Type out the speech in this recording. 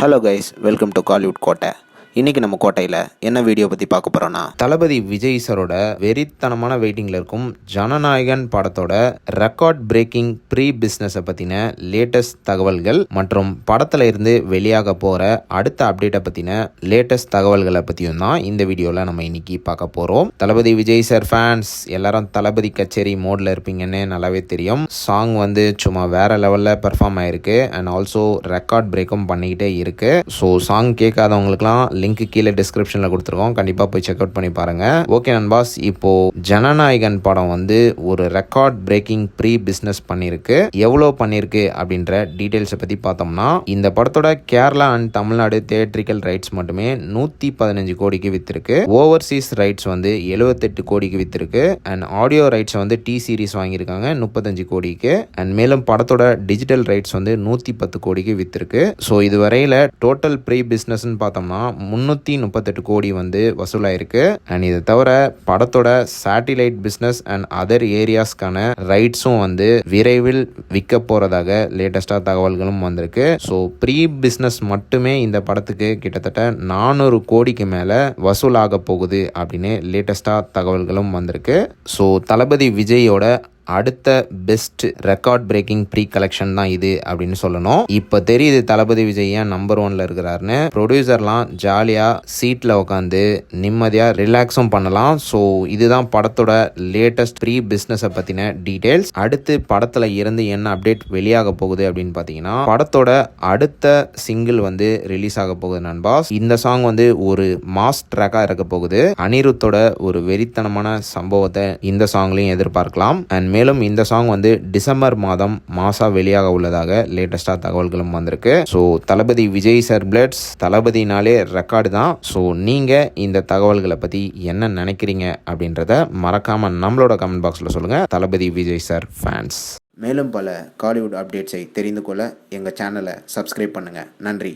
Hello guys, welcome to Kollywood கோட்டை. இன்றைக்கி நம்ம கோட்டையில் என்ன வீடியோ பற்றி பார்க்க போகிறோன்னா, தளபதி விஜய் சரோட வெறித்தனமான வெயிட்டிங்கில் இருக்கும் ஜனநாயகன் படத்தோட ரெக்கார்ட் பிரேக்கிங் ப்ரீ பிஸ்னஸை பற்றின லேட்டஸ்ட் தகவல்கள் மற்றும் படத்தில் இருந்து வெளியாக போகிற அடுத்த அப்டேட்டை பற்றின லேட்டஸ்ட் தகவல்களை பற்றியும் தான் இந்த வீடியோவில் நம்ம இன்றைக்கி பார்க்க போகிறோம். தளபதி விஜய் சார் ஃபேன்ஸ் எல்லாரும் தளபதி கச்சேரி மோடில் இருப்பீங்கன்னு நல்லாவே தெரியும். சாங் சும்மா வேறு லெவலில் பெர்ஃபார்ம் ஆகிருக்கு அண்ட் ஆல்சோ ரெக்கார்ட் பிரேக்கும் பண்ணிக்கிட்டே இருக்குது. ஸோ சாங் கேட்காதவங்களுக்குலாம் லிங்க் கீழே டிஸ்கிரிப்ஷனில் கொடுத்துருக்கோம், கண்டிப்பாக போய் செக் அவுட் பண்ணி பாருங்கள். ஓகே நண்பாஸ், இப்போது ஜனநாயகன் படம் ஒரு ரெக்கார்ட் பிரேக்கிங் ப்ரீ பிஸ்னஸ் பண்ணியிருக்கு. எவ்வளோ பண்ணியிருக்கு அப்படின்ற டீட்டெயில்ஸை பற்றி பார்த்தோம்னா, இந்த படத்தோட Kerala and Tamil Nadu theatrical rights மட்டுமே 115 கோடிக்கு வித்திருக்கு. ஓவர்சீஸ் ரைட்ஸ் 78 கோடிக்கு வித்திருக்கு. And audio rights T series வாங்கியிருக்காங்க 35 கோடிக்கு. அண்ட் மேலும் படத்தோட டிஜிட்டல் ரைட்ஸ் 110 கோடிக்கு வித்திருக்கு. ஸோ இது வரையில் டோட்டல் ப்ரீ பிஸ்னஸ்ன்னு பார்த்தோம்னா 338 கோடி வசூலாயிருக்கு. அண்ட் இதை தவிர படத்தோட சேட்டிலைட் பிஸ்னஸ் அண்ட் அதர் ஏரியாஸ்க்கான ரைட்ஸும் விரைவில் விற்க போறதாக லேட்டஸ்டா தகவல்களும் வந்திருக்கு. ஸோ ப்ரீ பிஸ்னஸ் மட்டுமே இந்த படத்துக்கு கிட்டத்தட்ட 400 கோடிக்கு மேல வசூலாக போகுது அப்படின்னு லேட்டஸ்டா தகவல்களும் வந்திருக்கு. ஸோ தளபதி விஜயோட அடுத்த best record breaking pre collection தான் இது அப்படின்னு சொல்லணும். இப்போ தெரியுது தளபதி விஜய் ஏன் நம்பர் 1ல இருக்கிறாருன்னு. ப்ரொடியூசர்லாம் ஜாலியாக சீட்டில் உட்காந்து நிம்மதியாக ரிலாக்ஸும் பண்ணலாம். ஸோ இதுதான் படத்தோட லேட்டஸ்ட் ப்ரீ பிஸ்னஸை பற்றின டீட்டெயில்ஸ். அடுத்து படத்தில் இருந்து என்ன அப்டேட் வெளியாக போகுது அப்படின்னு பார்த்தீங்கன்னா, படத்தோட அடுத்த சிங்கிள் ரிலீஸ் ஆக போகுது நண்பாஸ். இந்த சாங் ஒரு மாஸ் ட்ராக்காக இருக்க போகுது. அனிருத்தோட ஒரு வெறித்தனமான சம்பவத்தை இந்த சாங்லையும் எதிர்பார்க்கலாம். அண்ட் மேலும் இந்த சாங் டிசம்பர் மாதம் மாசா வெளியாக உள்ளதாக லேட்டஸ்டா தகவல்களும் வந்திருக்கு. ஸோ தளபதி விஜய் சார் பிளட்ஸ், தளபதினாலே ரெக்கார்டு தான். ஸோ நீங்க இந்த தகவல்களை பத்தி என்ன நினைக்கிறீங்க அப்படின்றத மறக்காம நம்மளோட கமெண்ட் பாக்ஸ்ல சொல்லுங்க. தளபதி விஜய் சார் ஃபேன்ஸ். மேலும் பல காலிவுட் அப்டேட்ஸை தெரிந்து கொள்ள எங்கள் சேனலை சப்ஸ்கிரைப் பண்ணுங்கள். நன்றி.